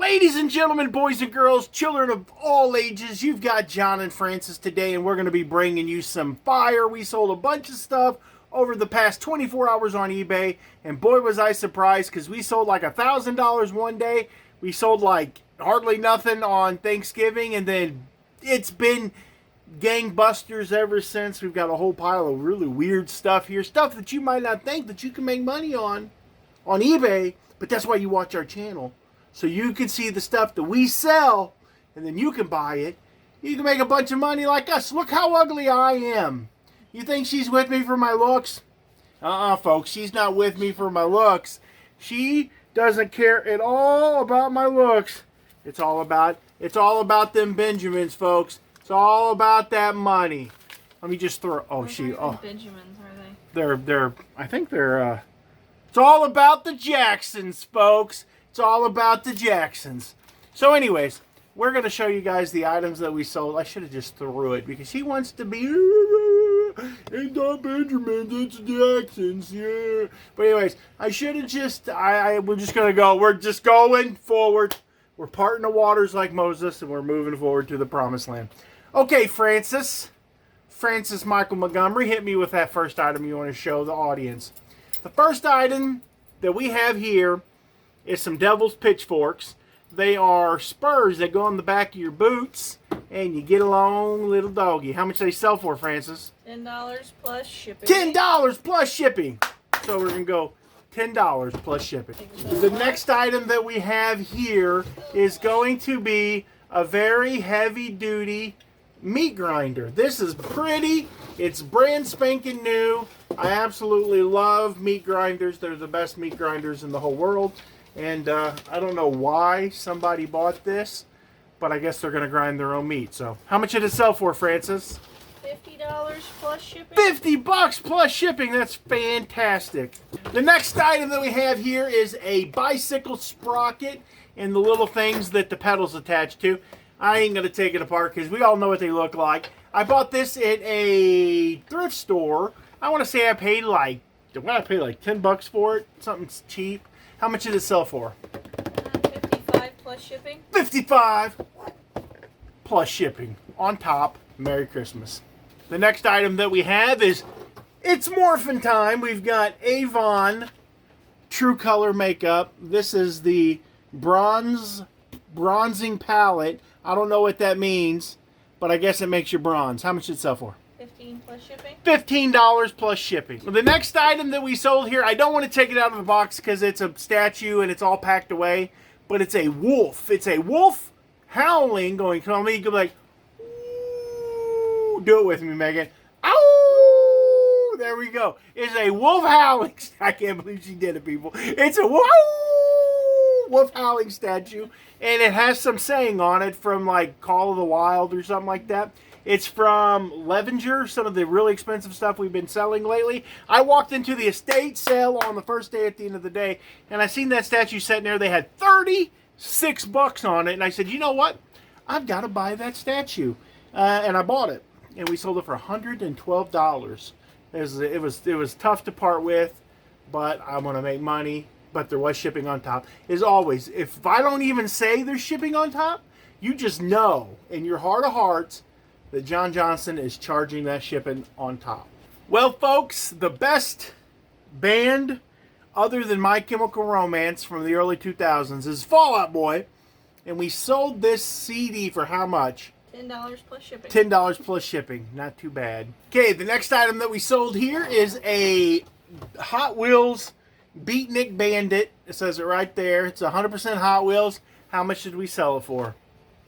Ladies and gentlemen, boys and girls, children of all ages, you've got John and Francis today, and we're going to be bringing you some fire. We sold a bunch of stuff over the past 24 hours on eBay, and boy was I surprised because we sold like $1,000 one day. We sold like hardly nothing on Thanksgiving, and then it's been gangbusters ever since. We've got a whole pile of really weird stuff here, stuff that you might not think that you can make money on eBay, but that's why you watch our channel. So you can see the stuff that we sell, and then you can buy it. You can make a bunch of money like us. Look how ugly I am. You think she's with me for my looks? Folks, she's not with me for my looks. She doesn't care at all about my looks. It's all about them Benjamins, folks. It's all about that money. Let me just throw. Oh, Benjamins, are they? They're. I think they're. It's all about the Jacksons, folks. It's all about the Jacksons. So anyways, we're going to show you guys the items that we sold. I should have just threw it because he wants to be, ain't that Benjamin, it's Jacksons, yeah. But anyways, I should have just, we're just going to go. We're just going forward. We're parting the waters like Moses, and we're moving forward to the promised land. Okay, Francis Michael Montgomery, hit me with that first item you want to show the audience. The first item that we have here is some Devil's Pitchforks. They are spurs that go on the back of your boots, and you get a long little doggy. How much do they sell for, Francis? $10 plus shipping. $10 plus shipping. So we're going to go $10 plus shipping. The next item that we have here is going to be a very heavy-duty meat grinder. This is pretty. It's brand spanking new. I absolutely love meat grinders. They're the best meat grinders in the whole world. And I don't know why somebody bought this, but I guess they're going to grind their own meat. So how much did it sell for, Francis? $50 plus shipping. $50 plus shipping. That's fantastic. The next item that we have here is a bicycle sprocket and the little things that the pedals attach to. I ain't going to take it apart because we all know what they look like. I bought this at a thrift store. I want to say I paid like, $10 for it. Something cheap. How much did it sell for? $55 plus shipping. $55 plus shipping. On top, Merry Christmas. The next item that we have is, it's morphin' time. We've got Avon True Color Makeup. This is the bronzing palette. I don't know what that means, but I guess it makes you bronze. How much did it sell for? $15 plus shipping. $15 plus shipping. The next item that we sold here, I don't want to take it out of the box because it's a statue and it's all packed away, but it's a wolf. It's a wolf howling, going, come on, you go like, ooh. Do it with me, Megan. Ow! There we go. It's a wolf howling. I can't believe she did it, people. It's a wolf howling statue, and it has some saying on it from like Call of the Wild or something like that. It's from Levenger, some of the really expensive stuff we've been selling lately. I walked into the estate sale on the first day at the end of the day, and I seen that statue sitting there. They had $36 on it, and I said, you know what? I've got to buy that statue. And I bought it, and we sold it for $112. It was tough to part with, but I'm going to make money, but there was shipping on top. As always, if I don't even say there's shipping on top, you just know in your heart of hearts that John Johnson is charging that shipping on top. Well, folks, the best band other than My Chemical Romance from the early 2000s is Fall Out Boy, and we sold this CD for how much? $10 plus shipping. $10 plus shipping. Not too bad. Okay, the next item that we sold here is a Hot Wheels Beatnik Bandit. It says it right there. It's 100% Hot Wheels. How much did we sell it for?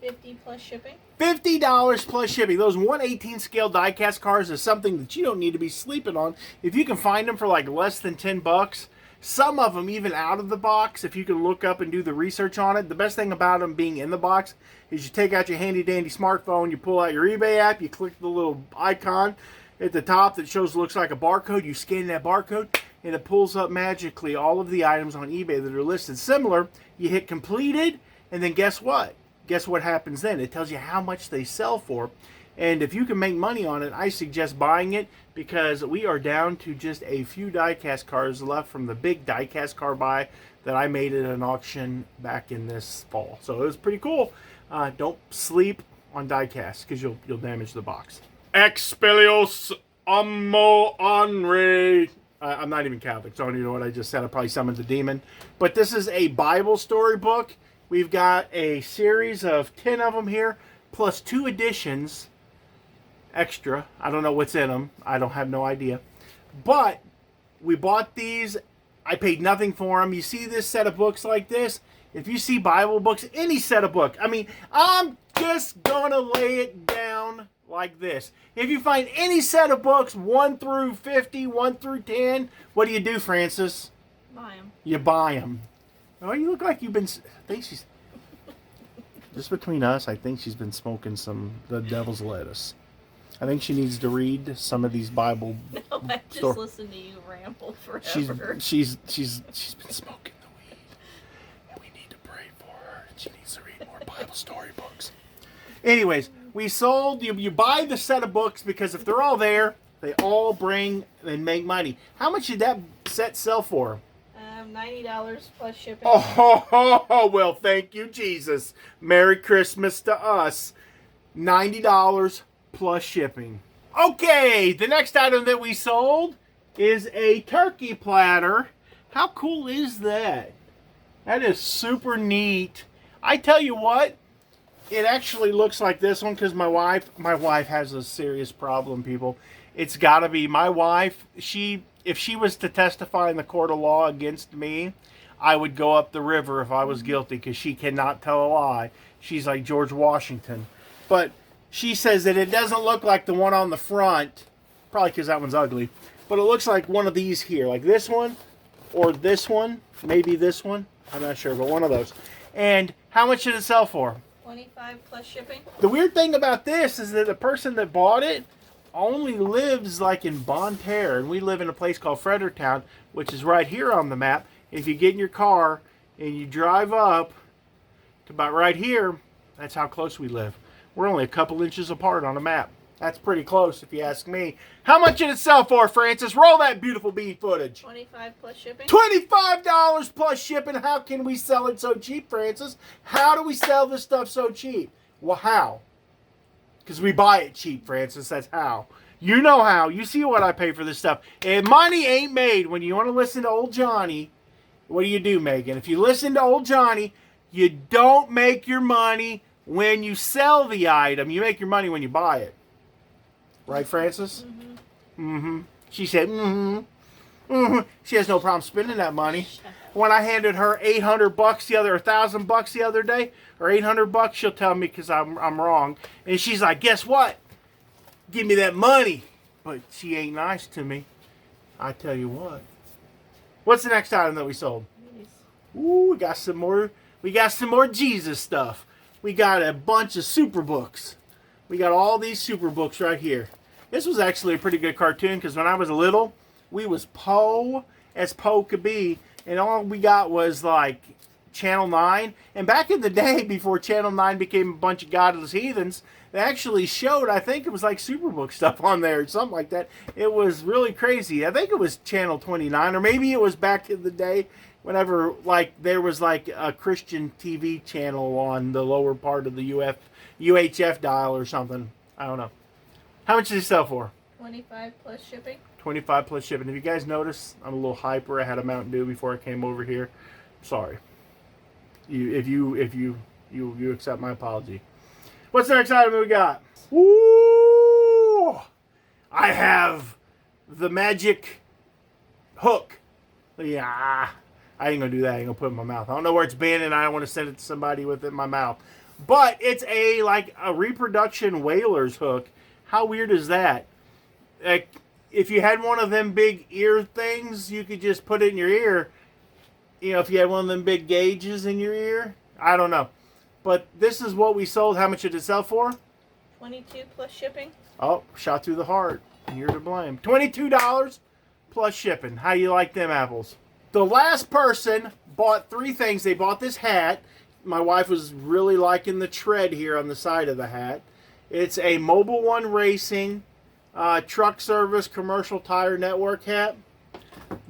$50 plus shipping. $50 plus shipping. Those 1/18 scale diecast cars is something that you don't need to be sleeping on. If you can find them for like less than $10, some of them even out of the box, if you can look up and do the research on it. The best thing about them being in the box is you take out your handy dandy smartphone, you pull out your eBay app, you click the little icon at the top that looks like a barcode, you scan that barcode, and it pulls up magically all of the items on eBay that are listed similar. You hit completed, and then guess what? Guess what happens then? It tells you how much they sell for. And if you can make money on it, I suggest buying it because we are down to just a few diecast cars left from the big diecast car buy that I made at an auction back in this fall. So it was pretty cool. Don't sleep on diecast because you'll damage the box. Expellios Amo Henri. I'm not even Catholic, so I don't even know what I just said. I probably summoned the demon. But this is a Bible storybook. We've got a series of 10 of them here, plus 2 editions extra. I don't know what's in them. I don't have no idea. But we bought these. I paid nothing for them. You see this set of books like this? If you see Bible books, any set of book, I mean, I'm just going to lay it down like this. If you find any set of books, 1 through 50, 1 through 10, what do you do, Francis? Buy them. You buy them. Oh, you look like you've been... I think she's... Just between us, I think she's been smoking the devil's lettuce. I think she needs to read some of these Bible... No, I just listened to you ramble forever. She's been smoking the weed. And we need to pray for her. She needs to read more Bible storybooks. Anyways, we sold... You buy the set of books because if they're all there, they all bring and make money. How much did that set sell for? $90 plus shipping. Oh, well, thank you, Jesus. Merry Christmas to us. $90 plus shipping. Okay, the next item that we sold is a turkey platter. How cool is that? That is super neat. I tell you what, it actually looks like this one because my wife has a serious problem, people. It's got to be my wife. If she was to testify in the court of law against me, I would go up the river if I was guilty because she cannot tell a lie. She's like George Washington. But she says that it doesn't look like the one on the front, probably because that one's ugly, but it looks like one of these here, like this one or this one, maybe this one. I'm not sure, but one of those. And how much did it sell for? $25 plus shipping. The weird thing about this is that the person that bought it only lives like in Bonanza, and we live in a place called Fredericktown, which is right here on the map. If you get in your car and you drive up to about right here, that's how close we live. We're only a couple inches apart on a map. That's pretty close if you ask me. How much did it sell for, Francis? Roll that beautiful bead footage. $25 plus shipping. $25 plus shipping. How can we sell it so cheap, Francis? How do we sell this stuff so cheap? Well, how? Because we buy it cheap, Francis. That's how. You know how. You see what I pay for this stuff. And money ain't made. When you want to listen to old Johnny, what do you do, Megan? If you listen to old Johnny, you don't make your money when you sell the item. You make your money when you buy it. Right, Francis? Mm-hmm. Mm-hmm. She said, mm-hmm. Mm-hmm. She has no problem spending that money. When I handed her $800 $1,000 the other day, or $800, she'll tell me because I'm wrong. And she's like, guess what? Give me that money. But she ain't nice to me. I tell you what. What's the next item that we sold? Ooh, we got some more. We got some more Jesus stuff. We got a bunch of Superbooks. We got all these Superbooks right here. This was actually a pretty good cartoon because when I was little, we was Poe as Poe could be. And all we got was like Channel 9. And back in the day, before Channel 9 became a bunch of godless heathens, they actually showed, I think it was like Superbook stuff on there or something like that. It was really crazy. I think it was Channel 29, or maybe it was back in the day whenever like there was like a Christian TV channel on the lower part of the UHF dial or something. I don't know. How much did it sell for? $25 plus shipping. 25 plus shipping. If you guys notice, I'm a little hyper. I had a Mountain Dew before I came over here. Sorry. If you accept my apology. What's the next item we got? Woo! I have the magic hook. Yeah, I ain't gonna do that. I ain't gonna put it in my mouth. I don't know where it's been, and I don't want to send it to somebody with it in my mouth. But it's like a reproduction whaler's hook. How weird is that? Like, if you had one of them big ear things, you could just put it in your ear. You know, if you had one of them big gauges in your ear. I don't know. But this is what we sold. How much did it sell for? $22 plus shipping. Oh, shot through the heart. You're to blame. $22 plus shipping. How you like them apples? The last person bought 3 things. They bought this hat. My wife was really liking the tread here on the side of the hat. It's a Mobile One Racing truck service commercial tire network hat.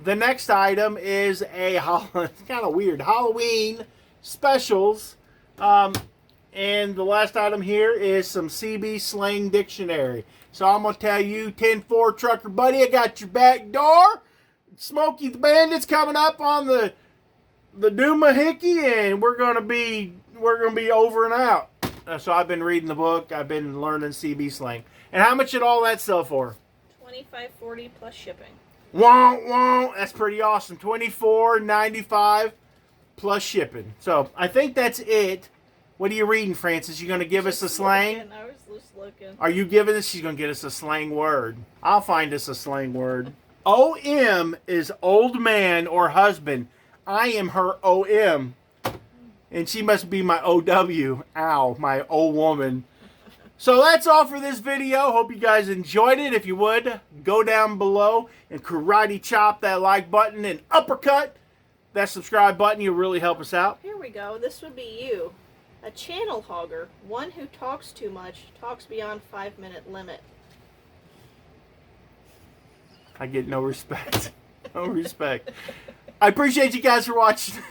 The next item is a it's kind of weird Halloween specials. And the last item here is some CB slang dictionary. So I'm going to tell you, 10-4 trucker buddy, I got your back door. Smokey the Bandit's coming up on the Doomahickey, and we're gonna be over and out. So I've been reading the book. I've been learning CB slang. And how much did all that sell for? $25.40 plus shipping. Wah. That's pretty awesome. $24.95 plus shipping. So I think that's it. What are you reading, Francis? You gonna give us a slang? I was just looking. Are you giving us? She's gonna get us a slang word. I'll find us a slang word. OM is old man or husband. I am her OM. And she must be my OW. Ow, my old woman. So that's all for this video. Hope you guys enjoyed it. If you would, go down below and karate chop that like button and uppercut that subscribe button. You'll really help us out. Here we go. This would be you. A channel hogger. One who talks too much. Talks beyond 5-minute limit. I get no respect. No respect. I appreciate you guys for watching.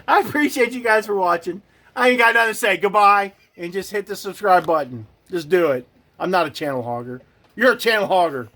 I appreciate you guys for watching. I ain't got nothing to say. Goodbye. And just hit the subscribe button. Just do it. I'm not a channel hogger. You're a channel hogger.